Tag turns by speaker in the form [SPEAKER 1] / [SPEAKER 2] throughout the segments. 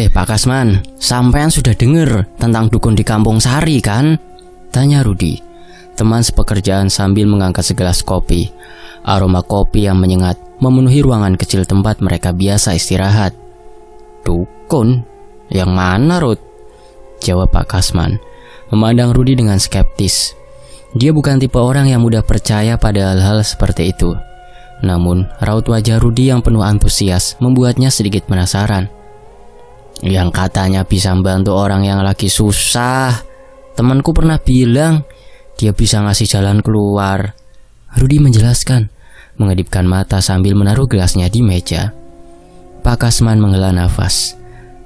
[SPEAKER 1] Pak Kasman, sampean sudah dengar tentang dukun di Kampung Sari kan? Tanya Rudi, teman sepekerjaan sambil mengangkat segelas kopi. Aroma kopi yang menyengat memenuhi ruangan kecil tempat mereka biasa istirahat. Dukun? Yang mana, Rud? Jawab Pak Kasman, memandang Rudi dengan skeptis. Dia bukan tipe orang yang mudah percaya pada hal-hal seperti itu. Namun, raut wajah Rudi yang penuh antusias membuatnya sedikit penasaran. Yang katanya bisa membantu orang yang lagi susah. Temanku pernah bilang dia bisa ngasih jalan keluar. Rudi menjelaskan, mengedipkan mata sambil menaruh gelasnya di meja. Pak Kasman menghela nafas.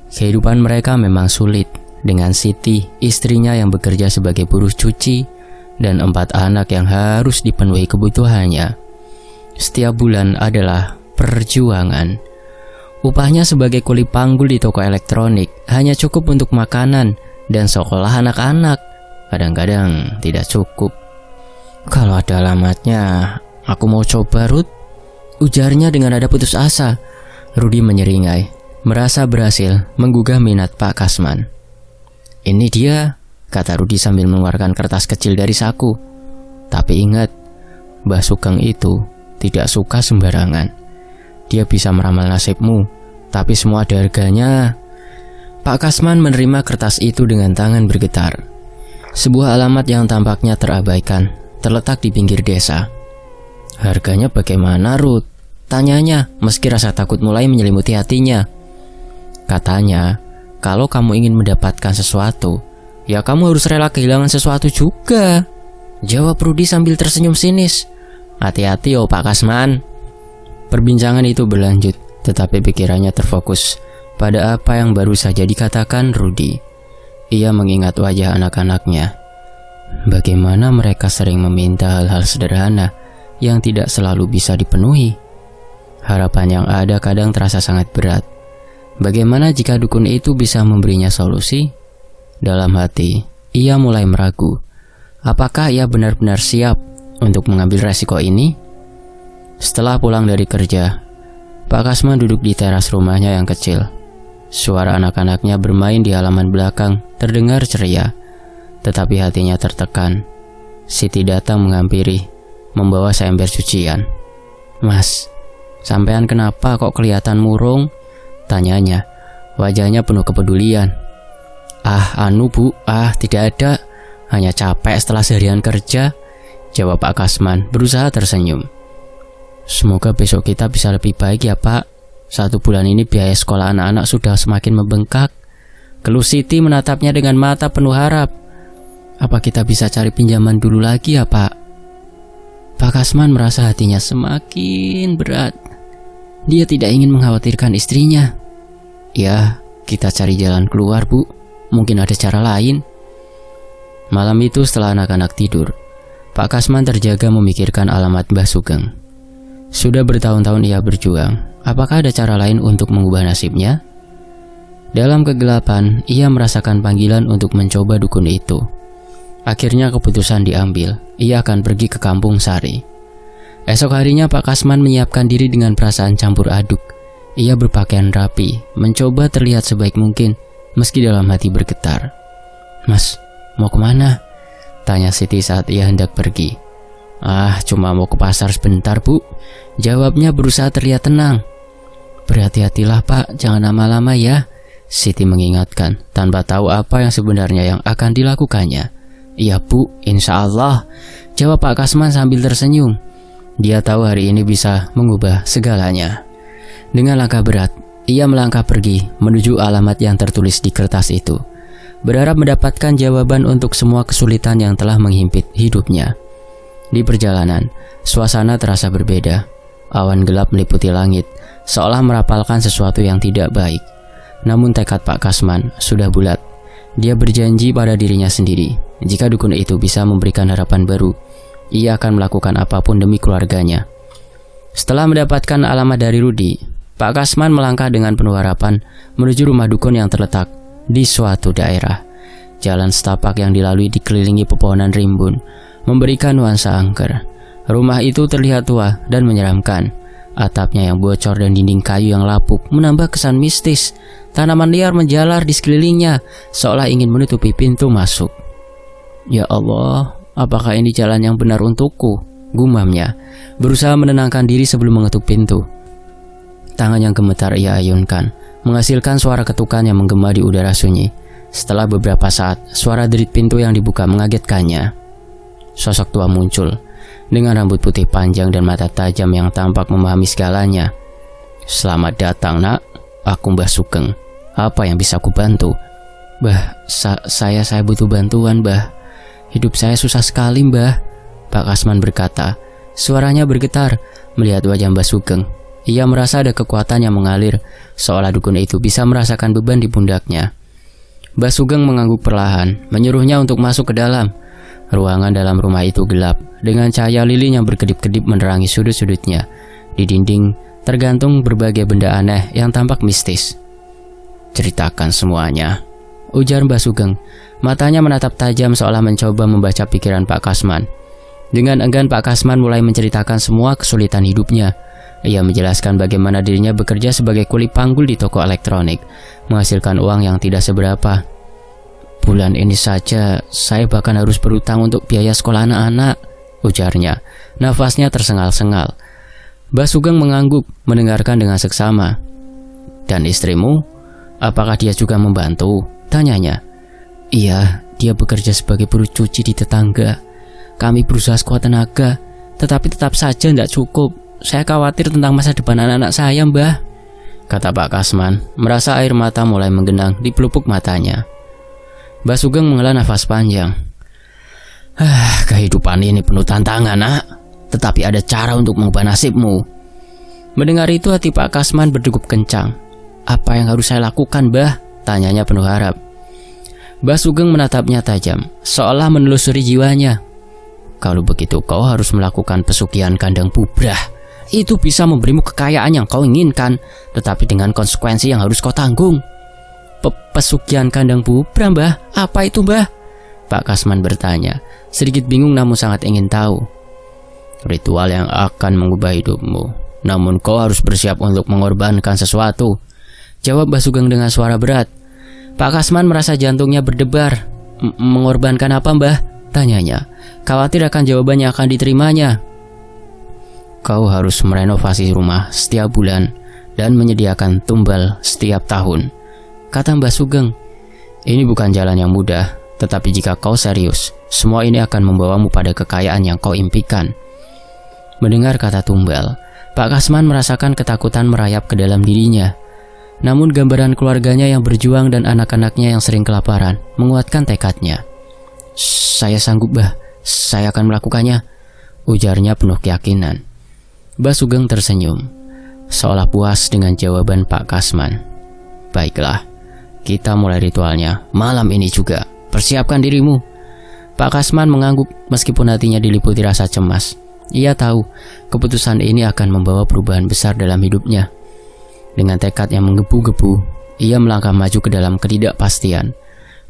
[SPEAKER 1] Kehidupan mereka memang sulit, dengan Siti, istrinya yang bekerja sebagai buruh cuci, dan 4 anak yang harus dipenuhi kebutuhannya. Setiap bulan adalah perjuangan. Upahnya sebagai kuli panggul di toko elektronik hanya cukup untuk makanan dan sekolah anak-anak. Kadang-kadang tidak cukup. Kalau ada alamatnya, aku mau coba, Rud. Ujarnya dengan nada putus asa. Rudi menyeringai, merasa berhasil menggugah minat Pak Kasman. Ini dia, kata Rudi sambil mengeluarkan kertas kecil dari saku. Tapi ingat, Mbah Sugeng itu tidak suka sembarangan. Dia bisa meramal nasibmu, tapi semua ada harganya. Pak Kasman menerima kertas itu dengan tangan bergetar. Sebuah alamat yang tampaknya terabaikan, terletak di pinggir desa. Harganya bagaimana, Ruth? Tanyanya, meski rasa takut mulai menyelimuti hatinya. Katanya, kalau kamu ingin mendapatkan sesuatu, ya kamu harus rela kehilangan sesuatu juga. Jawab Rudi sambil tersenyum sinis. Hati-hati oh Pak Kasman. Perbincangan itu berlanjut, tetapi pikirannya terfokus pada apa yang baru saja dikatakan Rudi. Ia mengingat wajah anak-anaknya. Bagaimana mereka sering meminta hal-hal sederhana yang tidak selalu bisa dipenuhi. Harapan yang ada kadang terasa sangat berat. Bagaimana jika dukun itu bisa memberinya solusi? Dalam hati, ia mulai meragu. Apakah ia benar-benar siap untuk mengambil resiko ini? Setelah pulang dari kerja, Pak Kasman duduk di teras rumahnya yang kecil. Suara anak-anaknya bermain di halaman belakang terdengar ceria, tetapi hatinya tertekan. Siti datang menghampiri, membawa seember cucian. Mas, sampean kenapa kok kelihatan murung? Tanyanya, wajahnya penuh kepedulian. Bu, tidak ada. Hanya capek setelah seharian kerja, jawab Pak Kasman berusaha tersenyum. Semoga besok kita bisa lebih baik ya Pak. 1 bulan ini biaya sekolah anak-anak sudah semakin membengkak. Keluh Siti menatapnya dengan mata penuh harap. Apa kita bisa cari pinjaman dulu lagi ya Pak? Pak Kasman merasa hatinya semakin berat. Dia tidak ingin mengkhawatirkan istrinya. Ya, kita cari jalan keluar Bu. Mungkin ada cara lain. Malam itu setelah anak-anak tidur, Pak Kasman terjaga memikirkan alamat Mbah Sugeng. Sudah bertahun-tahun ia berjuang. Apakah ada cara lain untuk mengubah nasibnya? Dalam kegelapan, ia merasakan panggilan untuk mencoba dukun itu. Akhirnya keputusan diambil. Ia akan pergi ke Kampung Sari. Esok harinya Pak Kasman menyiapkan diri dengan perasaan campur aduk. Ia berpakaian rapi, mencoba terlihat sebaik mungkin, meski dalam hati bergetar. Mas, mau kemana? Tanya Siti saat ia hendak pergi. Cuma mau ke pasar sebentar Bu, jawabnya berusaha terlihat tenang. Berhati-hatilah Pak, jangan lama-lama ya, Siti mengingatkan tanpa tahu apa yang sebenarnya yang akan dilakukannya. Iya Bu, insya Allah, jawab Pak Kasman sambil tersenyum. Dia tahu hari ini bisa mengubah segalanya. Dengan langkah berat, ia melangkah pergi menuju alamat yang tertulis di kertas itu, berharap mendapatkan jawaban untuk semua kesulitan yang telah menghimpit hidupnya. Di perjalanan, suasana terasa berbeda. Awan gelap meliputi langit, seolah merapalkan sesuatu yang tidak baik. Namun tekad Pak Kasman sudah bulat. Dia berjanji pada dirinya sendiri, jika dukun itu bisa memberikan harapan baru, ia akan melakukan apapun demi keluarganya. Setelah mendapatkan alamat dari Rudi, Pak Kasman melangkah dengan penuh harapan menuju rumah dukun yang terletak di suatu daerah. Jalan setapak yang dilalui dikelilingi pepohonan rimbun, memberikan nuansa angker. Rumah itu terlihat tua dan menyeramkan. Atapnya yang bocor dan dinding kayu yang lapuk menambah kesan mistis. Tanaman liar menjalar di sekelilingnya, seolah ingin menutupi pintu masuk. Ya Allah, apakah ini jalan yang benar untukku? Gumamnya, berusaha menenangkan diri sebelum mengetuk pintu. Tangan yang gemetar ia ayunkan, menghasilkan suara ketukan yang menggema di udara sunyi. Setelah beberapa saat, suara derit pintu yang dibuka mengagetkannya. Sosok tua muncul, dengan rambut putih panjang dan mata tajam yang tampak memahami segalanya. Selamat datang, nak. Aku Mbah Sugeng. Apa yang bisa aku bantu? Mbah, saya butuh bantuan, Mbah. Hidup saya susah sekali, Mbah. Pak Kasman berkata. Suaranya bergetar melihat wajah Mbah Sugeng. Ia merasa ada kekuatan yang mengalir, seolah dukun itu bisa merasakan beban di pundaknya. Mbah Sugeng mengangguk perlahan, menyuruhnya untuk masuk ke dalam. Ruangan dalam rumah itu gelap, dengan cahaya lilin yang berkedip-kedip menerangi sudut-sudutnya. Di dinding tergantung berbagai benda aneh yang tampak mistis. Ceritakan semuanya, ujar Mbah Sugeng. Matanya menatap tajam seolah mencoba membaca pikiran Pak Kasman. Dengan enggan Pak Kasman mulai menceritakan semua kesulitan hidupnya. Ia menjelaskan bagaimana dirinya bekerja sebagai kuli panggul di toko elektronik, menghasilkan uang yang tidak seberapa. Bulan ini saja saya bahkan harus berutang untuk biaya sekolah anak-anak, ujarnya. Nafasnya tersengal-sengal. Mbah Sugeng mengangguk mendengarkan dengan seksama. Dan istrimu? Apakah dia juga membantu? Tanyanya. Iya, dia bekerja sebagai buruh cuci di tetangga. Kami berusaha sekuat tenaga, tetapi tetap saja tidak cukup. Saya khawatir tentang masa depan anak-anak saya, Mbah, kata Pak Kasman, merasa air mata mulai menggenang di pelupuk matanya. Mbah Sugeng menghela nafas panjang. Kehidupan ini penuh tantangan, nak. Tetapi ada cara untuk mengubah nasibmu. Mendengar itu hati Pak Kasman berdegup kencang. Apa yang harus saya lakukan, Mbah? Tanyanya penuh harap. Mbah Sugeng menatapnya tajam, seolah menelusuri jiwanya. Kalau begitu kau harus melakukan pesugihan kandang bubrah. Itu bisa memberimu kekayaan yang kau inginkan, tetapi dengan konsekuensi yang harus kau tanggung. Pesugihan kandang bubrah, Mbah? Apa itu, Mbah? Pak Kasman bertanya, sedikit bingung namun sangat ingin tahu. Ritual yang akan mengubah hidupmu, namun kau harus bersiap untuk mengorbankan sesuatu, jawab Mbah Sugeng dengan suara berat. Pak Kasman merasa jantungnya berdebar. Mengorbankan apa, Mbah? Tanyanya, khawatir akan jawabannya akan diterimanya. Kau harus merenovasi rumah setiap bulan dan menyediakan tumbal setiap tahun, kata Mbah Sugeng. Ini bukan jalan yang mudah, tetapi jika kau serius, semua ini akan membawamu pada kekayaan yang kau impikan. Mendengar kata tumbal, Pak Kasman merasakan ketakutan merayap ke dalam dirinya. Namun gambaran keluarganya yang berjuang dan anak-anaknya yang sering kelaparan menguatkan tekadnya. Saya sanggup, Mbah. Saya akan melakukannya, ujarnya penuh keyakinan. Mbah Sugeng tersenyum, seolah puas dengan jawaban Pak Kasman. Baiklah, kita mulai ritualnya malam ini juga. Persiapkan dirimu. Pak Kasman mengangguk meskipun hatinya diliputi rasa cemas. Ia tahu keputusan ini akan membawa perubahan besar dalam hidupnya. Dengan tekad yang menggebu-gebu, ia melangkah maju ke dalam ketidakpastian.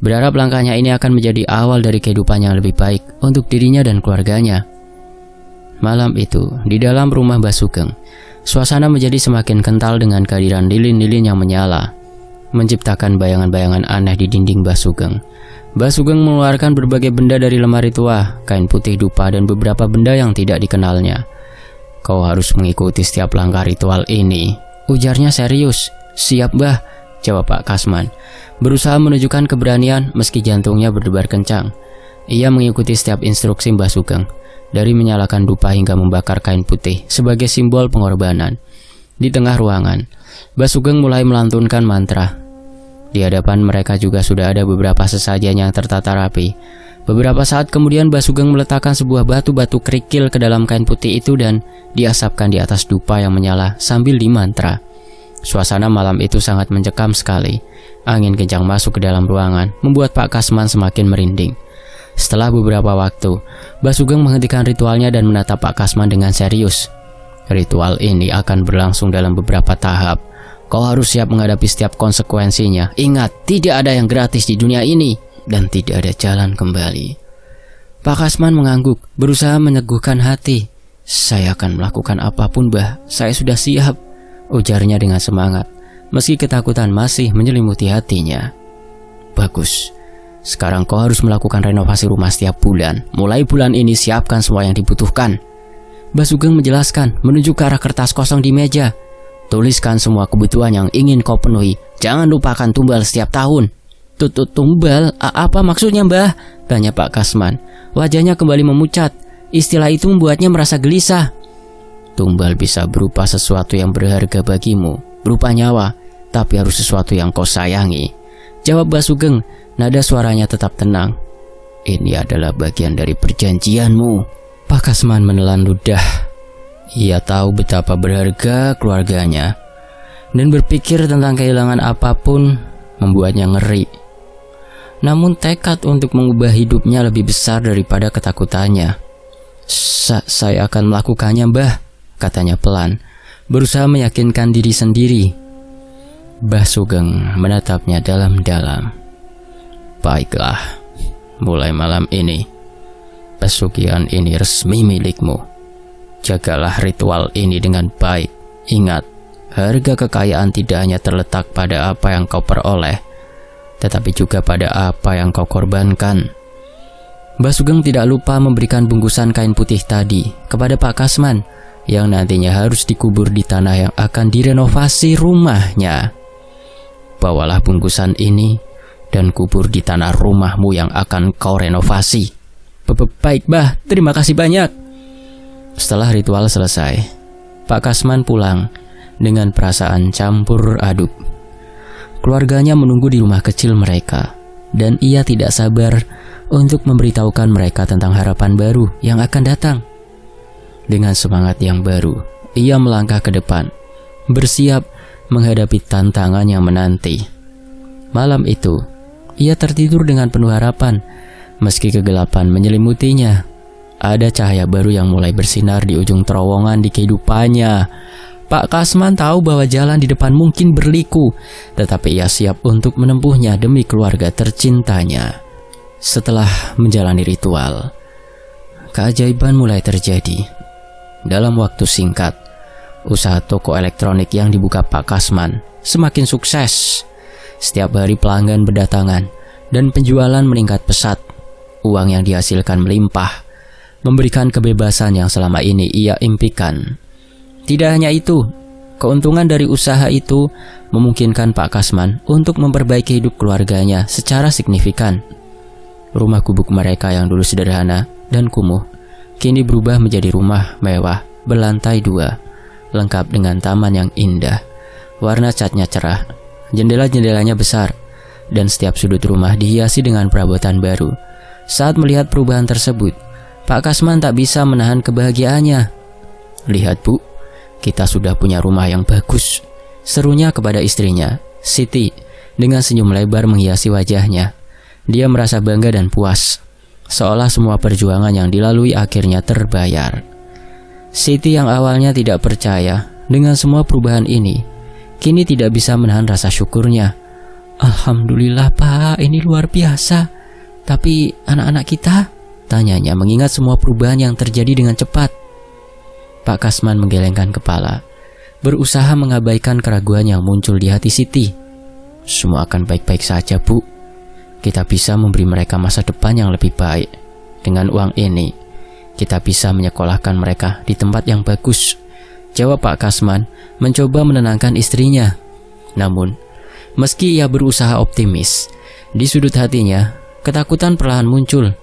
[SPEAKER 1] Berharap langkahnya ini akan menjadi awal dari kehidupan yang lebih baik untuk dirinya dan keluarganya. Malam itu, di dalam rumah Mbah Sugeng, suasana menjadi semakin kental dengan kehadiran lilin-lilin yang menyala, menciptakan bayangan-bayangan aneh di dinding Mbah Sugeng. Mbah Sugeng mengeluarkan berbagai benda dari lemari tua, kain putih dupa, dan beberapa benda yang tidak dikenalnya. Kau harus mengikuti setiap langkah ritual ini, ujarnya serius. Siap, Mbah, jawab Pak Kasman, berusaha menunjukkan keberanian meski jantungnya berdebar kencang. Ia mengikuti setiap instruksi Mbah Sugeng, dari menyalakan dupa hingga membakar kain putih sebagai simbol pengorbanan. Di tengah ruangan, Mbah Sugeng mulai melantunkan mantra. Di hadapan mereka juga sudah ada beberapa sesajen yang tertata rapi. Beberapa saat kemudian Mbah Sugeng meletakkan sebuah batu-batu kerikil ke dalam kain putih itu dan diasapkan di atas dupa yang menyala sambil dimantra. Suasana malam itu sangat mencekam sekali. Angin kencang masuk ke dalam ruangan, membuat Pak Kasman semakin merinding. Setelah beberapa waktu, Mbah Sugeng menghentikan ritualnya dan menatap Pak Kasman dengan serius. Ritual ini akan berlangsung dalam beberapa tahap. Kau harus siap menghadapi setiap konsekuensinya. Ingat, tidak ada yang gratis di dunia ini, dan tidak ada jalan kembali. Pak Kasman mengangguk, berusaha meneguhkan hati. Saya akan melakukan apapun, Mbah. Saya sudah siap, ujarnya dengan semangat, meski ketakutan masih menyelimuti hatinya. Bagus. Sekarang kau harus melakukan renovasi rumah setiap bulan. Mulai bulan ini siapkan semua yang dibutuhkan. Mbah Sugeng menjelaskan menunjuk ke arah kertas kosong di meja. Tuliskan semua kebutuhan yang ingin kau penuhi. Jangan lupakan tumbal setiap tahun. Tumbal? Apa maksudnya, Mbah? Tanya Pak Kasman. Wajahnya kembali memucat. Istilah itu membuatnya merasa gelisah. Tumbal bisa berupa sesuatu yang berharga bagimu, berupa nyawa, tapi harus sesuatu yang kau sayangi, jawab Mbah Sugeng. Nada suaranya tetap tenang. Ini adalah bagian dari perjanjianmu. Pak Kasman menelan ludah. Ia tahu betapa berharga keluarganya, dan berpikir tentang kehilangan apapun membuatnya ngeri. Namun tekad untuk mengubah hidupnya lebih besar daripada ketakutannya. Saya akan melakukannya, Mbah, katanya pelan, berusaha meyakinkan diri sendiri. Mbah Sugeng menatapnya dalam-dalam. Baiklah, mulai malam ini pesugihan ini resmi milikmu. Jagalah ritual ini dengan baik. Ingat, harga kekayaan tidak hanya terletak pada apa yang kau peroleh, tetapi juga pada apa yang kau korbankan. Mbah Sugeng tidak lupa memberikan bungkusan kain putih tadi kepada Pak Kasman yang nantinya harus dikubur di tanah yang akan direnovasi rumahnya. Bawalah bungkusan ini dan kubur di tanah rumahmu yang akan kau renovasi. Baik, Mbah, terima kasih banyak. Setelah ritual selesai, Pak Kasman pulang dengan perasaan campur aduk. Keluarganya menunggu di rumah kecil mereka, dan ia tidak sabar untuk memberitahukan mereka tentang harapan baru yang akan datang. Dengan semangat yang baru, ia melangkah ke depan, bersiap menghadapi tantangan yang menanti. Malam itu, ia tertidur dengan penuh harapan, meski kegelapan menyelimutinya. Ada cahaya baru yang mulai bersinar di ujung terowongan di kehidupannya. Pak Kasman tahu bahwa jalan di depan mungkin berliku, tetapi ia siap untuk menempuhnya demi keluarga tercintanya. Setelah menjalani ritual, keajaiban mulai terjadi. Dalam waktu singkat, usaha toko elektronik yang dibuka Pak Kasman semakin sukses. Setiap hari pelanggan berdatangan dan penjualan meningkat pesat. Uang yang dihasilkan melimpah, memberikan kebebasan yang selama ini ia impikan. Tidak hanya itu, keuntungan dari usaha itu memungkinkan Pak Kasman untuk memperbaiki hidup keluarganya secara signifikan. Rumah gubuk mereka yang dulu sederhana dan kumuh kini berubah menjadi rumah mewah berlantai 2, lengkap dengan taman yang indah. Warna catnya cerah, jendela-jendelanya besar, dan setiap sudut rumah dihiasi dengan perabotan baru. Saat melihat perubahan tersebut, Pak Kasman tak bisa menahan kebahagiaannya. Lihat, Bu, kita sudah punya rumah yang bagus, serunya kepada istrinya, Siti, dengan senyum lebar menghiasi wajahnya. Dia merasa bangga dan puas, seolah semua perjuangan yang dilalui akhirnya terbayar. Siti yang awalnya tidak percaya dengan semua perubahan ini, kini tidak bisa menahan rasa syukurnya. Alhamdulillah, Pak, ini luar biasa. Tapi anak-anak kita? Tanyanya mengingat semua perubahan yang terjadi dengan cepat. Pak Kasman menggelengkan kepala, berusaha mengabaikan keraguan yang muncul di hati Siti. Semua akan baik-baik saja, Bu. Kita bisa memberi mereka masa depan yang lebih baik. Dengan uang ini, kita bisa menyekolahkan mereka di tempat yang bagus, jawab Pak Kasman, mencoba menenangkan istrinya. Namun, meski ia berusaha optimis, di sudut hatinya, ketakutan perlahan muncul.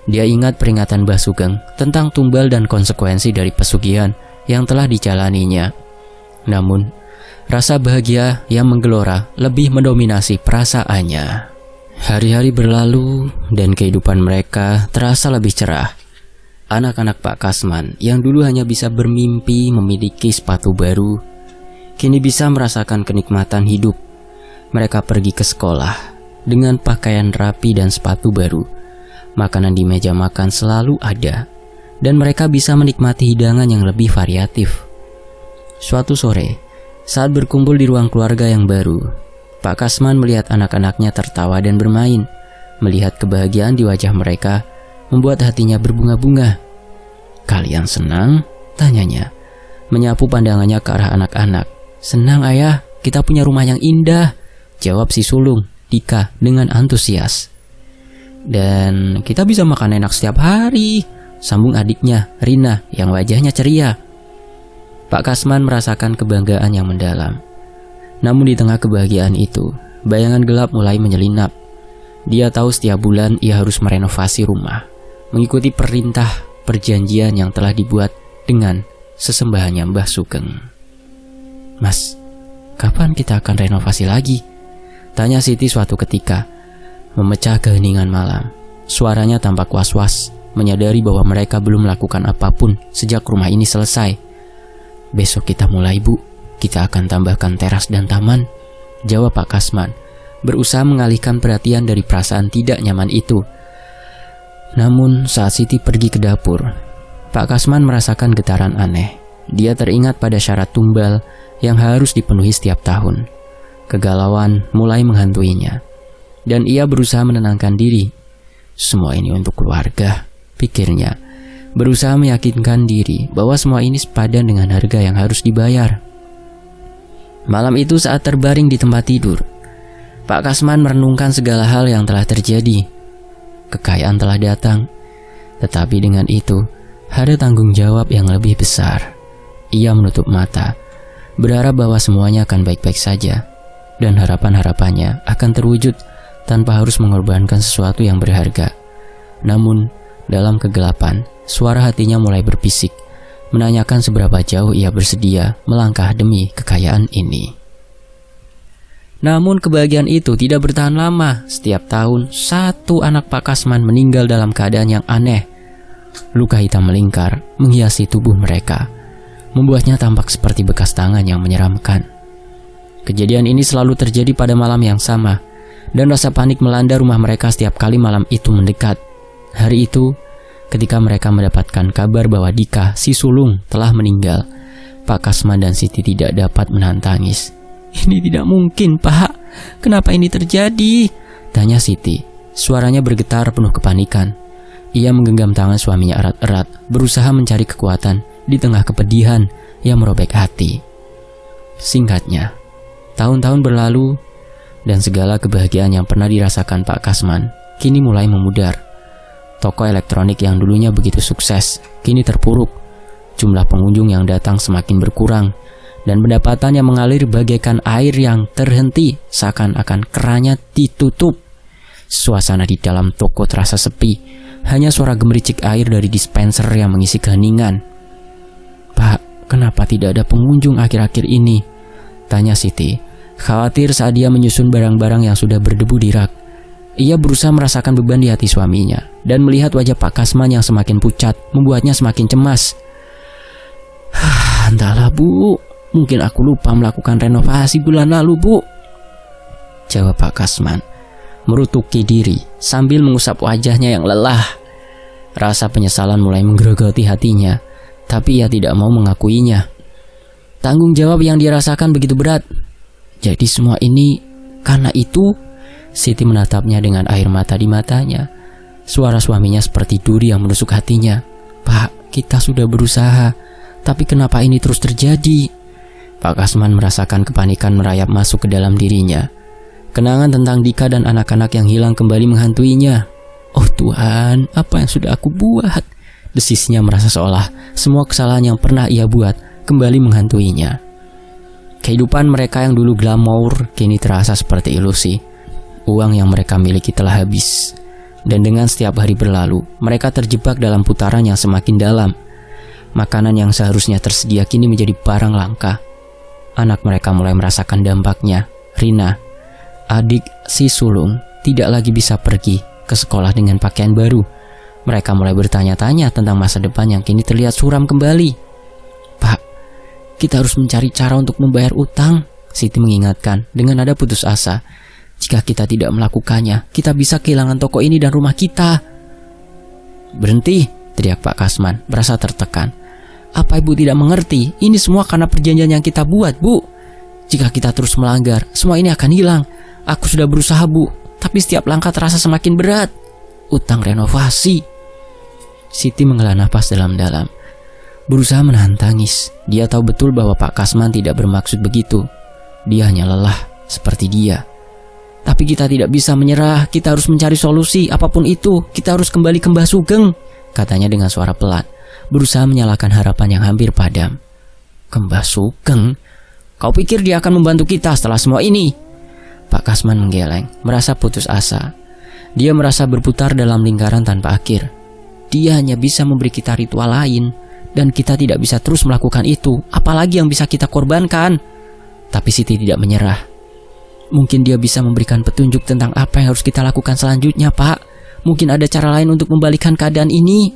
[SPEAKER 1] Dia ingat peringatan Mbah Sugeng tentang tumbal dan konsekuensi dari pesugihan yang telah dijalaninya. Namun, rasa bahagia yang menggelora lebih mendominasi perasaannya. Hari-hari berlalu dan kehidupan mereka terasa lebih cerah. Anak-anak Pak Kasman yang dulu hanya bisa bermimpi memiliki sepatu baru, kini bisa merasakan kenikmatan hidup. Mereka pergi ke sekolah dengan pakaian rapi dan sepatu baru. Makanan di meja makan selalu ada, dan mereka bisa menikmati hidangan yang lebih variatif. Suatu sore, saat berkumpul di ruang keluarga yang baru, Pak Kasman melihat anak-anaknya tertawa dan bermain. Melihat kebahagiaan di wajah mereka membuat hatinya berbunga-bunga. Kalian senang? Tanyanya, menyapu pandangannya ke arah anak-anak. Senang ayah, kita punya rumah yang indah, jawab si sulung, Dika, dengan antusias. Dan kita bisa makan enak setiap hari, sambung adiknya, Rina, yang wajahnya ceria. Pak Kasman merasakan kebanggaan yang mendalam. Namun di tengah kebahagiaan itu, bayangan gelap mulai menyelinap. Dia tahu setiap bulan ia harus merenovasi rumah, mengikuti perintah perjanjian yang telah dibuat dengan sesembahannya Mbah Sugeng. Mas, kapan kita akan renovasi lagi? Tanya Siti suatu ketika, memecah keheningan malam. Suaranya tampak was-was, menyadari bahwa mereka belum melakukan apapun sejak rumah ini selesai. Besok kita mulai, Bu. Kita akan tambahkan teras dan taman, jawab Pak Kasman, berusaha mengalihkan perhatian dari perasaan tidak nyaman itu. Namun saat Siti pergi ke dapur, Pak Kasman merasakan getaran aneh. Dia teringat pada syarat tumbal yang harus dipenuhi setiap tahun. Kegalauan mulai menghantuinya, dan ia berusaha menenangkan diri. Semua ini untuk keluarga, pikirnya, berusaha meyakinkan diri bahwa semua ini sepadan dengan harga yang harus dibayar. Malam itu saat terbaring di tempat tidur, Pak Kasman merenungkan segala hal yang telah terjadi. Kekayaan telah datang, tetapi dengan itu ada tanggung jawab yang lebih besar. Ia menutup mata, berharap bahwa semuanya akan baik-baik saja, dan harapan-harapannya akan terwujud tanpa harus mengorbankan sesuatu yang berharga. Namun, dalam kegelapan, suara hatinya mulai berbisik, menanyakan seberapa jauh ia bersedia melangkah demi kekayaan ini. Namun kebahagiaan itu tidak bertahan lama. Setiap tahun, satu anak Pak Kasman meninggal dalam keadaan yang aneh. Luka hitam melingkar, menghiasi tubuh mereka, membuatnya tampak seperti bekas tangan yang menyeramkan. Kejadian ini selalu terjadi pada malam yang sama, dan rasa panik melanda rumah mereka setiap kali malam itu mendekat. Hari itu, ketika mereka mendapatkan kabar bahwa Dika, si sulung, telah meninggal, Pak Kasman dan Siti tidak dapat menahan tangis. Ini tidak mungkin, Pak. Kenapa ini terjadi? Tanya Siti. Suaranya bergetar penuh kepanikan. Ia menggenggam tangan suaminya erat-erat, berusaha mencari kekuatan di tengah kepedihan yang merobek hati. Singkatnya, tahun-tahun berlalu, dan segala kebahagiaan yang pernah dirasakan Pak Kasman kini mulai memudar. Toko elektronik yang dulunya begitu sukses kini terpuruk. Jumlah pengunjung yang datang semakin berkurang, dan pendapatan yang mengalir bagaikan air yang terhenti, seakan-akan kerannya ditutup. Suasana di dalam toko terasa sepi, hanya suara gemericik air dari dispenser yang mengisi keheningan. Pak, kenapa tidak ada pengunjung akhir-akhir ini? Tanya Siti, khawatir saat dia menyusun barang-barang yang sudah berdebu di rak. Ia berusaha merasakan beban di hati suaminya, dan melihat wajah Pak Kasman yang semakin pucat membuatnya semakin cemas. Entahlah, Bu. Mungkin aku lupa melakukan renovasi bulan lalu, Bu, jawab Pak Kasman, merutuki diri sambil mengusap wajahnya yang lelah. Rasa penyesalan mulai menggerogoti hatinya, tapi ia tidak mau mengakuinya. Tanggung jawab yang dirasakan begitu berat. Jadi semua ini karena itu? Siti menatapnya dengan air mata di matanya. Suara suaminya seperti duri yang menusuk hatinya. Pak, kita sudah berusaha, tapi kenapa ini terus terjadi? Pak Kasman merasakan kepanikan merayap masuk ke dalam dirinya. Kenangan tentang Dika dan anak-anak yang hilang kembali menghantuinya. Oh Tuhan, apa yang sudah aku buat? Desisnya merasa seolah semua kesalahan yang pernah ia buat kembali menghantuinya. Kehidupan mereka yang dulu glamor kini terasa seperti ilusi. Uang yang mereka miliki telah habis, dan dengan setiap hari berlalu, mereka terjebak dalam putaran yang semakin dalam. Makanan yang seharusnya tersedia kini menjadi barang langka. Anak mereka mulai merasakan dampaknya. Rina, adik si sulung, tidak lagi bisa pergi ke sekolah dengan pakaian baru. Mereka mulai bertanya-tanya tentang masa depan yang kini terlihat suram kembali. Pak, kita harus mencari cara untuk membayar utang, Siti mengingatkan dengan nada putus asa. Jika kita tidak melakukannya, kita bisa kehilangan toko ini dan rumah kita. Berhenti, teriak Pak Kasman, berasa tertekan. Apa ibu tidak mengerti? Ini semua karena perjanjian yang kita buat, Bu. Jika kita terus melanggar, semua ini akan hilang. Aku sudah berusaha, Bu, tapi setiap langkah terasa semakin berat. Utang renovasi. Siti menghela nafas dalam-dalam. berusaha menahan tangis. Dia tahu betul bahwa Pak Kasman tidak bermaksud begitu. Dia hanya lelah seperti dia. Tapi kita tidak bisa menyerah, kita harus mencari solusi apapun itu. Kita harus kembali ke Mbah Sugeng, katanya dengan suara pelan, berusaha menyalakan harapan yang hampir padam. Ke Mbah Sugeng? Kau pikir dia akan membantu kita setelah semua ini? Pak Kasman menggeleng, merasa putus asa. Dia merasa berputar dalam lingkaran tanpa akhir. Dia hanya bisa memberi kita ritual lain, dan kita tidak bisa terus melakukan itu. Apalagi yang bisa kita korbankan? Tapi Siti tidak menyerah. Mungkin dia bisa memberikan petunjuk tentang apa yang harus kita lakukan selanjutnya, Pak. Mungkin ada cara lain untuk membalikan keadaan ini.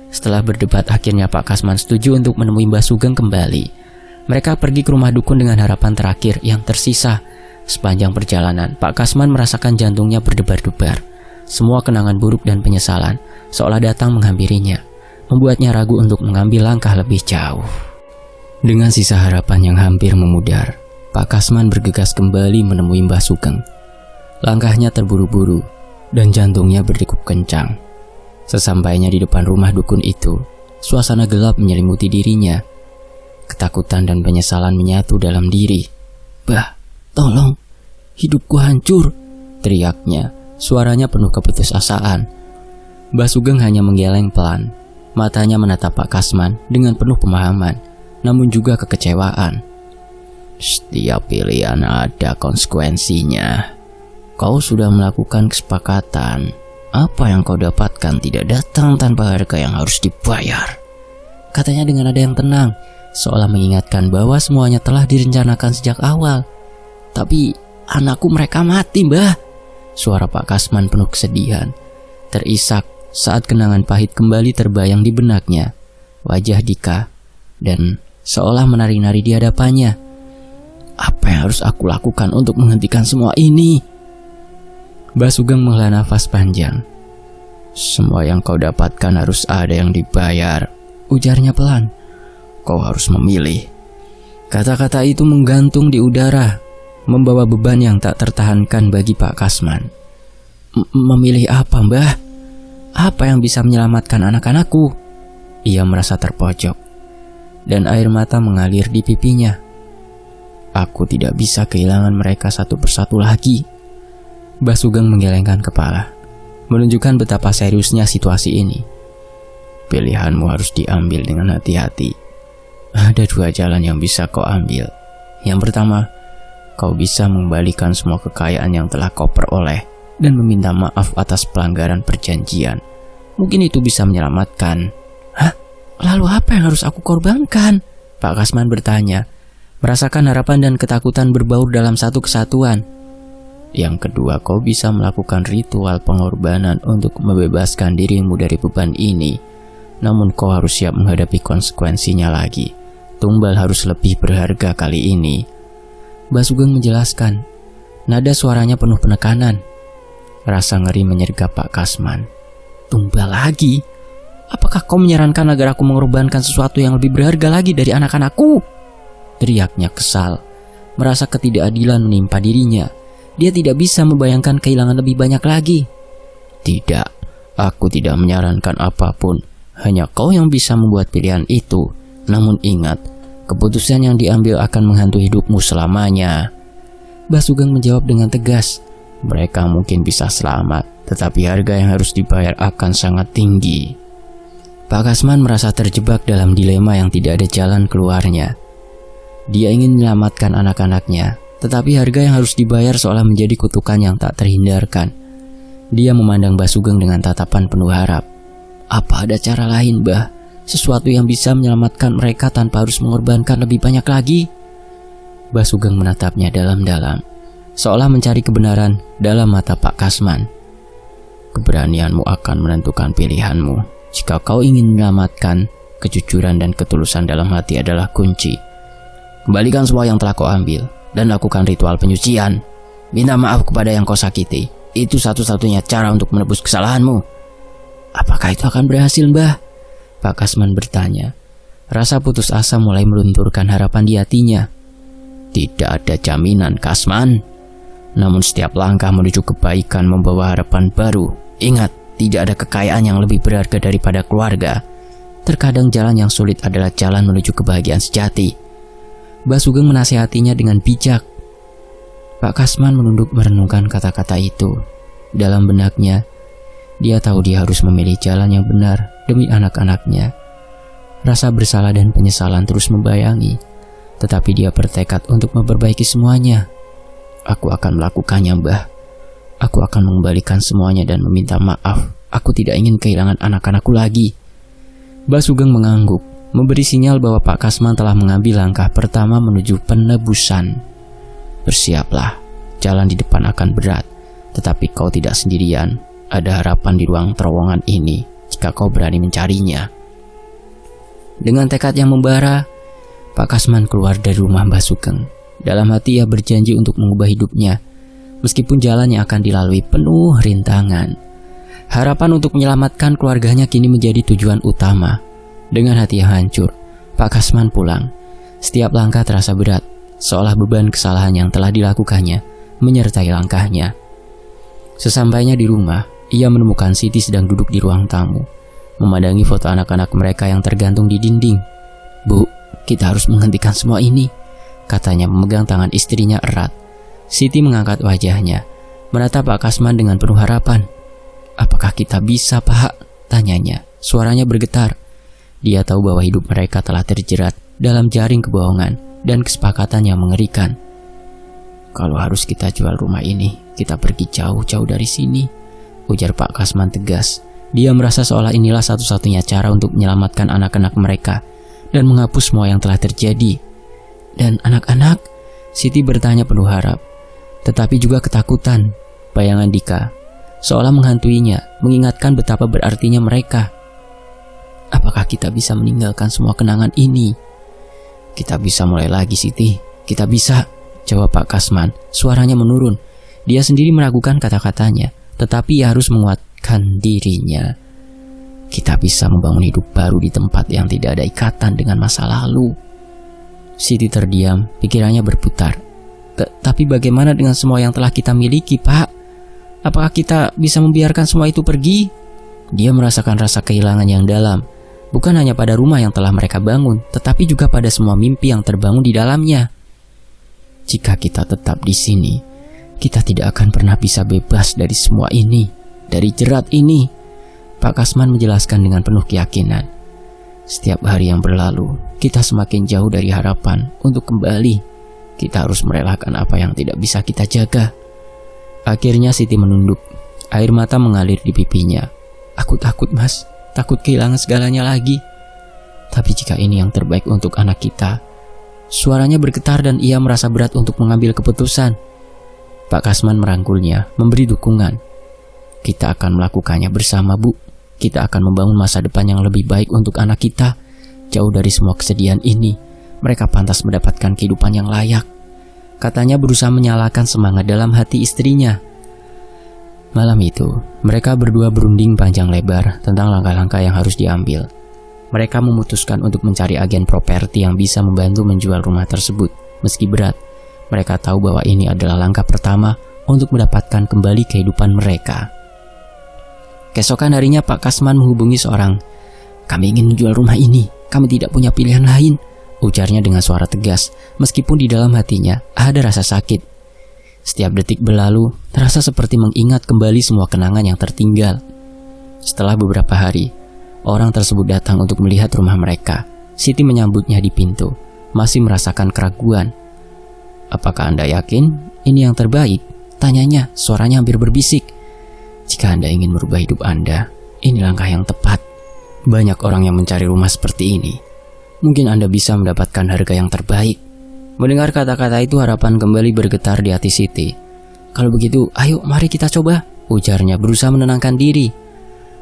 [SPEAKER 1] Setelah berdebat, akhirnya Pak Kasman setuju untuk menemui Mbah Sugeng kembali. Mereka pergi ke rumah dukun dengan harapan terakhir yang tersisa. Sepanjang perjalanan, Pak Kasman merasakan jantungnya berdebar-debar. Semua kenangan buruk dan penyesalan seolah datang menghampirinya, membuatnya ragu untuk mengambil langkah lebih jauh. Dengan sisa harapan yang hampir memudar, Pak Kasman bergegas kembali menemui Mbah Sugeng. Langkahnya terburu-buru dan jantungnya berdegup kencang. Sesampainya di depan rumah dukun itu, suasana gelap menyelimuti dirinya. Ketakutan dan penyesalan menyatu dalam diri. "Bah, tolong, hidupku hancur," teriaknya. Suaranya penuh keputusasaan. Mbah Sugeng hanya menggeleng pelan. Matanya menatap Pak Kasman dengan penuh pemahaman, namun juga kekecewaan. "Setiap pilihan ada konsekuensinya. Kau sudah melakukan kesepakatan. Apa yang kau dapatkan tidak datang tanpa harga yang harus dibayar," katanya dengan nada yang tenang, seolah mengingatkan bahwa semuanya telah direncanakan sejak awal. "Tapi anakku mereka mati, Mbah." Suara Pak Kasman penuh kesedihan, terisak saat kenangan pahit kembali terbayang di benaknya. Wajah Dika dan seolah menari-nari di hadapannya. "Apa yang harus aku lakukan untuk menghentikan semua ini?" Mbah Sugeng menghela nafas panjang. "Semua yang kau dapatkan harus ada yang dibayar," ujarnya pelan. "Kau harus memilih." Kata-kata itu menggantung di udara, membawa beban yang tak tertahankan bagi Pak Kasman. Memilih apa, Mbah? Apa yang bisa menyelamatkan anak-anakku? Ia merasa terpojok, dan air mata mengalir di pipinya. "Aku tidak bisa kehilangan mereka satu persatu lagi." Mbah Sugeng menggelengkan kepala, menunjukkan betapa seriusnya situasi ini. "Pilihanmu harus diambil dengan hati-hati. Ada dua jalan yang bisa kau ambil. Yang pertama, kau bisa mengembalikan semua kekayaan yang telah kau peroleh dan meminta maaf atas pelanggaran perjanjian. Mungkin itu bisa menyelamatkan." "Hah? Lalu apa yang harus aku korbankan?" Pak Kasman bertanya, merasakan harapan dan ketakutan berbaur dalam satu kesatuan. "Yang kedua, kau bisa melakukan ritual pengorbanan untuk membebaskan dirimu dari beban ini. Namun kau harus siap menghadapi konsekuensinya lagi. Tumbal harus lebih berharga kali ini." Mbah Sugeng menjelaskan, nada suaranya penuh penekanan. Rasa ngeri menyergap Pak Kasman. "Tumbal lagi? Apakah kau menyarankan agar aku mengorbankan sesuatu yang lebih berharga lagi dari anak-anakku?" teriaknya kesal, merasa ketidakadilan menimpa dirinya. Dia tidak bisa membayangkan kehilangan lebih banyak lagi. "Tidak, aku tidak menyarankan apapun. Hanya kau yang bisa membuat pilihan itu. Namun ingat, keputusan yang diambil akan menghantui hidupmu selamanya." Mbah Sugeng menjawab dengan tegas. "Mereka mungkin bisa selamat, tetapi harga yang harus dibayar akan sangat tinggi." Pak Kasman merasa terjebak dalam dilema yang tidak ada jalan keluarnya. Dia ingin menyelamatkan anak-anaknya, tetapi harga yang harus dibayar seolah menjadi kutukan yang tak terhindarkan. Dia memandang Mbah Sugeng dengan tatapan penuh harap. "Apa ada cara lain, Mbah? Sesuatu yang bisa menyelamatkan mereka tanpa harus mengorbankan lebih banyak lagi?" Mbah Sugeng menatapnya dalam-dalam, seolah mencari kebenaran dalam mata Pak Kasman. "Keberanianmu akan menentukan pilihanmu. Jika kau ingin menyelamatkan, kejujuran dan ketulusan dalam hati adalah kunci. Kembalikan semua yang telah kau ambil dan lakukan ritual penyucian. Minta maaf kepada yang kau sakiti. Itu satu-satunya cara untuk menebus kesalahanmu." "Apakah itu akan berhasil, Mbah?" Pak Kasman bertanya. Rasa putus asa mulai melunturkan harapan di hatinya. "Tidak ada jaminan, Kasman. Namun setiap langkah menuju kebaikan membawa harapan baru. Ingat, tidak ada kekayaan yang lebih berharga daripada keluarga. Terkadang jalan yang sulit adalah jalan menuju kebahagiaan sejati. Mbah Sugeng menasihatinya dengan bijak. Pak Kasman menunduk merenungkan kata-kata itu. Dalam benaknya, dia tahu dia harus memilih jalan yang benar demi anak-anaknya. Rasa bersalah dan penyesalan terus membayangi, tetapi dia bertekad untuk memperbaiki semuanya. Aku akan melakukannya, Mbah. Aku akan mengembalikan semuanya dan meminta maaf. Aku tidak ingin kehilangan anak-anakku lagi. Mbah Sugeng mengangguk, memberi sinyal bahwa Pak Kasman telah mengambil langkah pertama menuju penebusan. Bersiaplah, jalan di depan akan berat, tetapi kau tidak sendirian. Ada harapan di ruang terowongan ini jika kau berani mencarinya. Dengan tekad yang membara, Pak Kasman keluar dari rumah Mbah Sugeng. Dalam hati ia berjanji untuk mengubah hidupnya, meskipun jalan yang akan dilalui penuh rintangan. Harapan untuk menyelamatkan keluarganya kini menjadi tujuan utama. Dengan hati yang hancur, Pak Kasman pulang. Setiap langkah terasa berat, seolah beban kesalahan yang telah dilakukannya menyertai langkahnya. Sesampainya di rumah, ia menemukan Siti sedang duduk di ruang tamu, memandangi foto anak-anak mereka yang tergantung di dinding. "Bu, kita harus menghentikan semua ini," katanya memegang tangan istrinya erat. Siti mengangkat wajahnya, menatap Pak Kasman dengan penuh harapan. "Apakah kita bisa, Pak?" tanyanya. Suaranya bergetar. Dia tahu bahwa hidup mereka telah terjerat dalam jaring kebohongan dan kesepakatan yang mengerikan. "Kalau harus kita jual rumah ini, kita pergi jauh-jauh dari sini," ujar Pak Kasman tegas. Dia merasa seolah inilah satu-satunya cara untuk menyelamatkan anak-anak mereka dan menghapus semua yang telah terjadi. "Dan anak-anak?" Siti bertanya penuh harap, tetapi juga ketakutan. Bayangan Dika seolah menghantuinya, mengingatkan betapa berartinya mereka. "Apakah kita bisa meninggalkan semua kenangan ini?" "Kita bisa mulai lagi, Siti. Kita bisa," jawab Pak Kasman. Suaranya menurun. Dia sendiri meragukan kata-katanya, tetapi ia harus menguatkan dirinya. "Kita bisa membangun hidup baru di tempat yang tidak ada ikatan dengan masa lalu." Siti terdiam, pikirannya berputar. Tapi bagaimana dengan semua yang telah kita miliki, Pak? Apakah kita bisa membiarkan semua itu pergi?" Dia merasakan rasa kehilangan yang dalam, bukan hanya pada rumah yang telah mereka bangun, tetapi juga pada semua mimpi yang terbangun di dalamnya. "Jika kita tetap di sini, kita tidak akan pernah bisa bebas dari semua ini, dari jerat ini," Pak Kasman menjelaskan dengan penuh keyakinan. "Setiap hari yang berlalu, kita semakin jauh dari harapan untuk kembali. Kita harus merelakan apa yang tidak bisa kita jaga." Akhirnya Siti menunduk. Air mata mengalir di pipinya. "Aku takut, Mas. Takut kehilangan segalanya lagi. Tapi jika ini yang terbaik untuk anak kita." Suaranya bergetar dan ia merasa berat untuk mengambil keputusan. Pak Kasman merangkulnya, memberi dukungan. "Kita akan melakukannya bersama, Bu. Kita akan membangun masa depan yang lebih baik untuk anak kita. Jauh dari semua kesedihan ini, mereka pantas mendapatkan kehidupan yang layak," katanya berusaha menyalakan semangat dalam hati istrinya. Malam itu, mereka berdua berunding panjang lebar tentang langkah-langkah yang harus diambil. Mereka memutuskan untuk mencari agen properti yang bisa membantu menjual rumah tersebut. Meski berat, mereka tahu bahwa ini adalah langkah pertama untuk mendapatkan kembali kehidupan mereka. Keesokan harinya Pak Kasman menghubungi seorang. "Kami ingin menjual rumah ini. Kami tidak punya pilihan lain," ujarnya dengan suara tegas, meskipun di dalam hatinya ada rasa sakit. Setiap detik berlalu, terasa seperti mengingat kembali semua kenangan yang tertinggal. Setelah beberapa hari, orang tersebut datang untuk melihat rumah mereka. Siti menyambutnya di pintu, masih merasakan keraguan. "Apakah Anda yakin ini yang terbaik?" tanyanya, suaranya hampir berbisik. "Jika Anda ingin merubah hidup Anda, ini langkah yang tepat. Banyak orang yang mencari rumah seperti ini. Mungkin Anda bisa mendapatkan harga yang terbaik." Mendengar kata-kata itu, harapan kembali bergetar di hati Siti. "Kalau begitu, ayo mari kita coba," ujarnya berusaha menenangkan diri.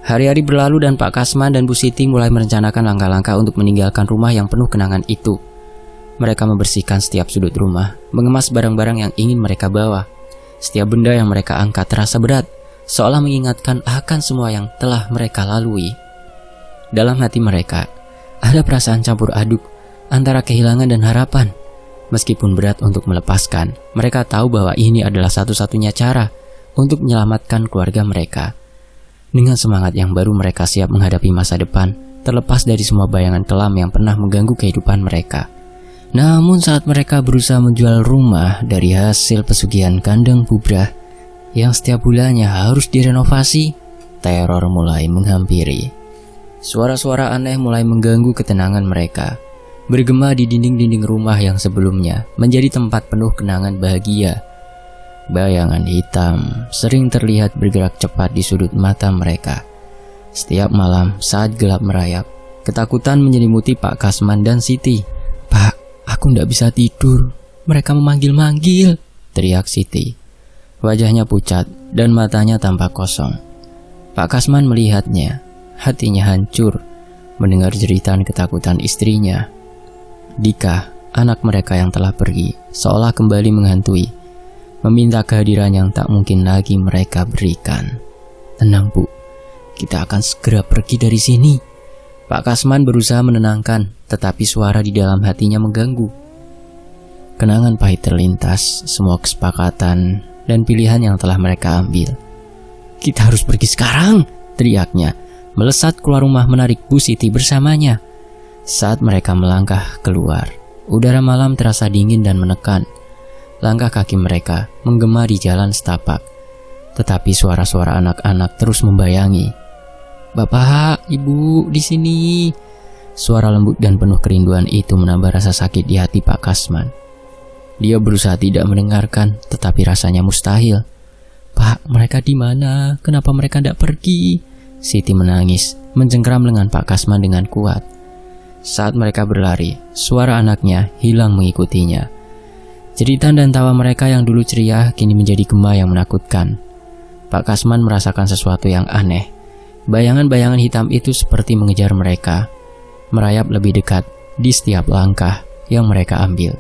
[SPEAKER 1] Hari-hari berlalu dan Pak Kasman dan Bu Siti mulai merencanakan langkah-langkah untuk meninggalkan rumah yang penuh kenangan itu. Mereka membersihkan setiap sudut rumah, mengemas barang-barang yang ingin mereka bawa. Setiap benda yang mereka angkat terasa berat, seolah mengingatkan akan semua yang telah mereka lalui. Dalam hati mereka, ada perasaan campur aduk antara kehilangan dan harapan. Meskipun berat untuk melepaskan, mereka tahu bahwa ini adalah satu-satunya cara untuk menyelamatkan keluarga mereka. Dengan semangat yang baru, mereka siap menghadapi masa depan terlepas dari semua bayangan kelam yang pernah mengganggu kehidupan mereka. Namun saat mereka berusaha menjual rumah dari hasil pesugihan kandang bubrah yang setiap bulannya harus direnovasi, teror mulai menghampiri. Suara-suara aneh mulai mengganggu ketenangan mereka, bergema di dinding-dinding rumah yang sebelumnya menjadi tempat penuh kenangan bahagia. Bayangan hitam sering terlihat bergerak cepat di sudut mata mereka. Setiap malam saat gelap merayap, ketakutan menyelimuti Pak Kasman dan Siti. "Pak, aku tidak bisa tidur. Mereka memanggil-manggil," teriak Siti. Wajahnya pucat dan matanya tampak kosong. Pak Kasman melihatnya, hatinya hancur mendengar jeritan ketakutan istrinya. Dika, anak mereka yang telah pergi, seolah kembali menghantui, meminta kehadiran yang tak mungkin lagi mereka berikan. "Tenang, Bu. Kita akan segera pergi dari sini." Pak Kasman berusaha menenangkan, tetapi suara di dalam hatinya mengganggu. Kenangan pahit terlintas, semua kesepakatan dan pilihan yang telah mereka ambil. "Kita harus pergi sekarang," teriaknya, melesat keluar rumah menarik Bu Siti bersamanya. Saat mereka melangkah keluar, udara malam terasa dingin dan menekan. Langkah kaki mereka menggema di jalan setapak, tetapi suara-suara anak-anak terus membayangi. "Bapak, Ibu, di sini." Suara lembut dan penuh kerinduan itu menambah rasa sakit di hati Pak Kasman. Dia berusaha tidak mendengarkan, tetapi rasanya mustahil. "Pak, mereka di mana? Kenapa mereka tidak pergi?" Siti menangis, mencengkram lengan Pak Kasman dengan kuat. Saat mereka berlari, suara anaknya hilang mengikutinya. Jeritan dan tawa mereka yang dulu ceria kini menjadi gema yang menakutkan. Pak Kasman merasakan sesuatu yang aneh. Bayangan-bayangan hitam itu seperti mengejar mereka, merayap lebih dekat di setiap langkah yang mereka ambil.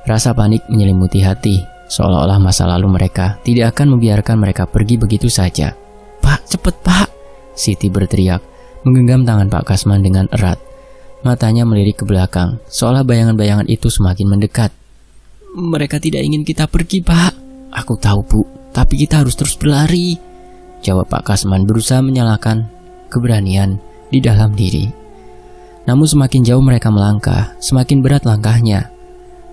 [SPEAKER 1] Rasa panik menyelimuti hati, seolah-olah masa lalu mereka tidak akan membiarkan mereka pergi begitu saja. "Pak, cepet Pak!" Siti berteriak, menggenggam tangan Pak Kasman dengan erat. Matanya melirik ke belakang, seolah bayangan-bayangan itu semakin mendekat. "Mereka tidak ingin kita pergi, Pak." "Aku tahu, Bu, tapi kita harus terus berlari," jawab Pak Kasman berusaha menyalakan keberanian di dalam diri. Namun semakin jauh mereka melangkah, semakin berat langkahnya.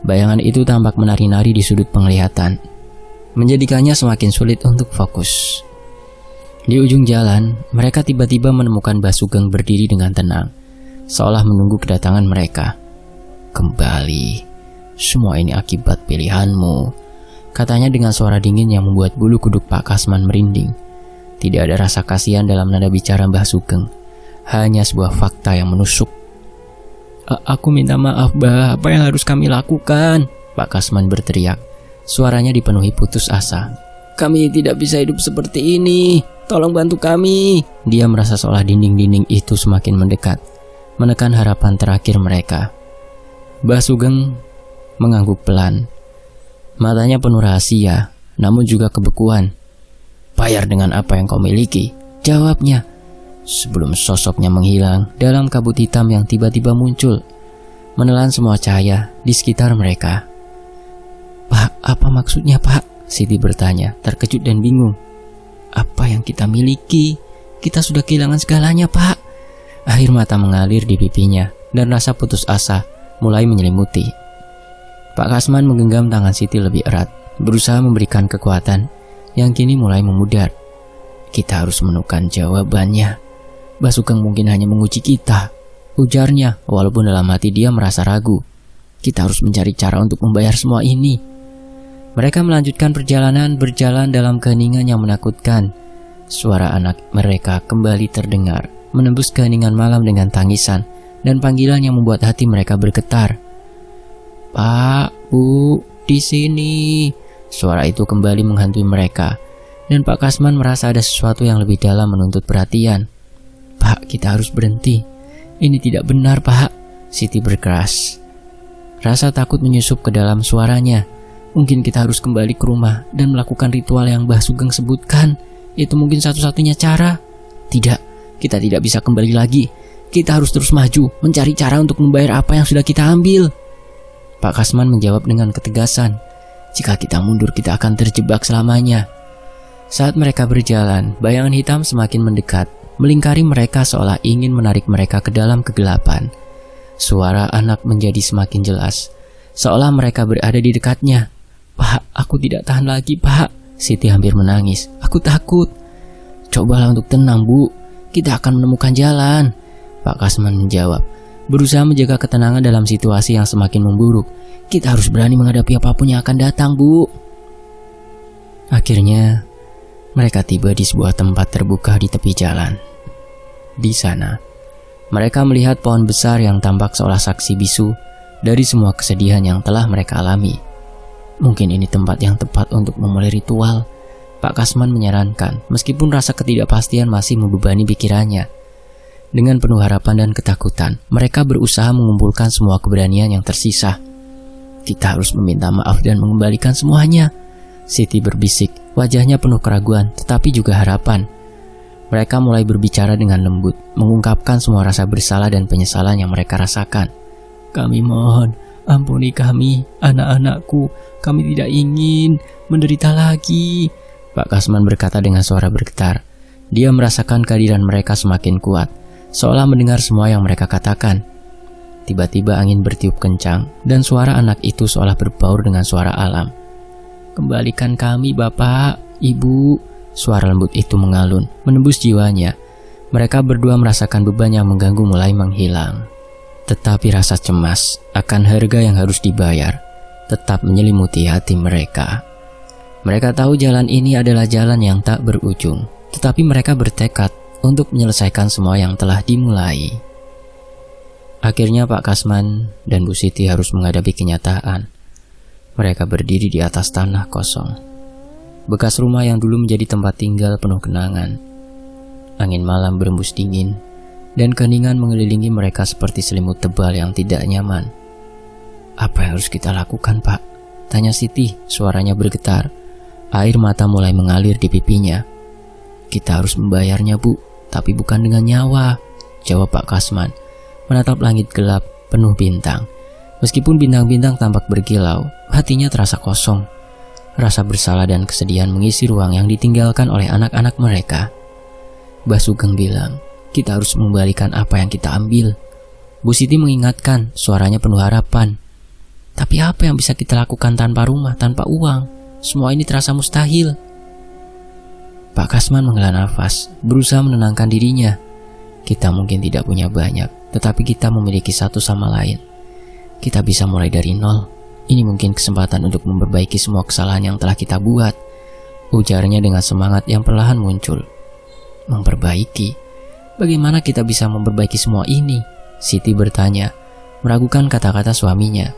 [SPEAKER 1] Bayangan itu tampak menari-nari di sudut penglihatan, menjadikannya semakin sulit untuk fokus. Di ujung jalan, mereka tiba-tiba menemukan Mbah Sugeng berdiri dengan tenang, seolah menunggu kedatangan mereka. "Kembali, semua ini akibat pilihanmu," katanya dengan suara dingin yang membuat bulu kuduk Pak Kasman merinding. Tidak ada rasa kasihan dalam nada bicara Mbah Sugeng, hanya sebuah fakta yang menusuk. "Aku minta maaf, Mbah, apa yang harus kami lakukan?" Pak Kasman berteriak, suaranya dipenuhi putus asa. "Kami tidak bisa hidup seperti ini, tolong bantu kami." Dia merasa seolah dinding-dinding itu semakin mendekat, menekan harapan terakhir mereka. Mbah Sugeng mengangguk pelan. Matanya penuh rahasia, namun juga kebekuan. "Bayar dengan apa yang kau miliki," jawabnya, sebelum sosoknya menghilang dalam kabut hitam yang tiba-tiba muncul, menelan semua cahaya di sekitar mereka. "Pak, apa maksudnya, Pak?" Siti bertanya, terkejut dan bingung. "Apa yang kita miliki? Kita sudah kehilangan segalanya, Pak." Air mata mengalir di pipinya dan rasa putus asa mulai menyelimuti. Pak Kasman menggenggam tangan Siti lebih erat, berusaha memberikan kekuatan yang kini mulai memudar. "Kita harus menemukan jawabannya. Mbah Sugeng mungkin hanya menguji kita," ujarnya, walaupun dalam hati dia merasa ragu. "Kita harus mencari cara untuk membayar semua ini." Mereka melanjutkan perjalanan, berjalan dalam keheningan yang menakutkan. Suara anak mereka kembali terdengar, menembus keheningan malam dengan tangisan dan panggilan yang membuat hati mereka bergetar. "Pak, Bu, di sini." Suara itu kembali menghantui mereka, dan Pak Kasman merasa ada sesuatu yang lebih dalam menuntut perhatian. "Pak, kita harus berhenti. Ini tidak benar, Pak," Siti berkeras. Rasa takut menyusup ke dalam suaranya. "Mungkin kita harus kembali ke rumah dan melakukan ritual yang Mbah Sugeng sebutkan. Itu mungkin satu-satunya cara." "Tidak, kita tidak bisa kembali lagi. Kita harus terus maju, mencari cara untuk membayar apa yang sudah kita ambil." Pak Kasman menjawab dengan ketegasan. "Jika kita mundur, kita akan terjebak selamanya." Saat mereka berjalan, bayangan hitam semakin mendekat, melingkari mereka seolah ingin menarik mereka ke dalam kegelapan. Suara anak menjadi semakin jelas, seolah mereka berada di dekatnya. "Pak, aku tidak tahan lagi, Pak." Siti hampir menangis. "Aku takut." "Cobalah untuk tenang, Bu. Kita akan menemukan jalan," Pak Kasman menjawab, berusaha menjaga ketenangan dalam situasi yang semakin memburuk. "Kita harus berani menghadapi apapun yang akan datang, Bu." Akhirnya, mereka tiba di sebuah tempat terbuka di tepi jalan. Di sana, mereka melihat pohon besar yang tampak seolah saksi bisu dari semua kesedihan yang telah mereka alami. Mungkin ini tempat yang tepat untuk memulai ritual, Pak Kasman menyarankan, meskipun rasa ketidakpastian masih membebani pikirannya. Dengan penuh harapan dan ketakutan, mereka berusaha mengumpulkan semua keberanian yang tersisa. "Kita harus meminta maaf dan mengembalikan semuanya," Siti berbisik, wajahnya penuh keraguan tetapi juga harapan. Mereka mulai berbicara dengan lembut, mengungkapkan semua rasa bersalah dan penyesalan yang mereka rasakan. "Kami mohon, ampuni kami, anak-anakku. Kami tidak ingin menderita lagi," Pak Kasman berkata dengan suara bergetar. Dia merasakan kehadiran mereka semakin kuat, seolah mendengar semua yang mereka katakan. Tiba-tiba angin bertiup kencang, dan suara anak itu seolah berbaur dengan suara alam. "Kembalikan kami, Bapak, Ibu," suara lembut itu mengalun, menembus jiwanya. Mereka berdua merasakan beban yang mengganggu mulai menghilang. Tetapi rasa cemas akan harga yang harus dibayar tetap menyelimuti hati mereka. Mereka tahu jalan ini adalah jalan yang tak berujung, tetapi mereka bertekad untuk menyelesaikan semua yang telah dimulai. Akhirnya Pak Kasman dan Bu Siti harus menghadapi kenyataan. Mereka berdiri di atas tanah kosong, bekas rumah yang dulu menjadi tempat tinggal penuh kenangan. Angin malam berembus dingin, dan keheningan mengelilingi mereka seperti selimut tebal yang tidak nyaman. "Apa yang harus kita lakukan, Pak?" tanya Siti, suaranya bergetar. Air mata mulai mengalir di pipinya. "Kita harus membayarnya, Bu, tapi bukan dengan nyawa," jawab Pak Kasman, menatap langit gelap penuh bintang. Meskipun bintang-bintang tampak berkilau, hatinya terasa kosong. Rasa bersalah dan kesedihan mengisi ruang yang ditinggalkan oleh anak-anak mereka. Mbah Sugeng bilang, "Kita harus mengembalikan apa yang kita ambil." Bu Siti mengingatkan, suaranya penuh harapan. "Tapi apa yang bisa kita lakukan tanpa rumah, tanpa uang? Semua ini terasa mustahil." Pak Kasman menghela nafas, berusaha menenangkan dirinya. "Kita mungkin tidak punya banyak, tetapi kita memiliki satu sama lain. Kita bisa mulai dari nol. Ini mungkin kesempatan untuk memperbaiki semua kesalahan yang telah kita buat," ujarnya dengan semangat yang perlahan muncul. "Memperbaiki? Bagaimana kita bisa memperbaiki semua ini?" Siti bertanya, meragukan kata-kata suaminya.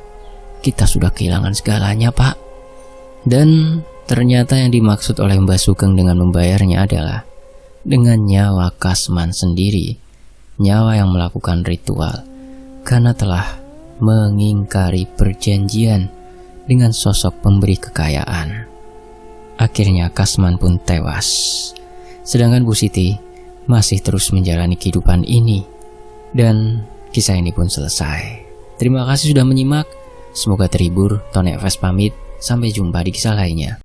[SPEAKER 1] "Kita sudah kehilangan segalanya, Pak." Dan ternyata yang dimaksud oleh Mbah Sugeng dengan membayarnya adalah dengan nyawa Kasman sendiri, nyawa yang melakukan ritual, karena telah mengingkari perjanjian dengan sosok pemberi kekayaan. Akhirnya Kasman pun tewas, sedangkan Bu Siti masih terus menjalani kehidupan ini. Dan kisah ini pun selesai. Terima kasih sudah menyimak. Semoga terhibur. Tony Fs pamit. Sampai jumpa di kisah lainnya.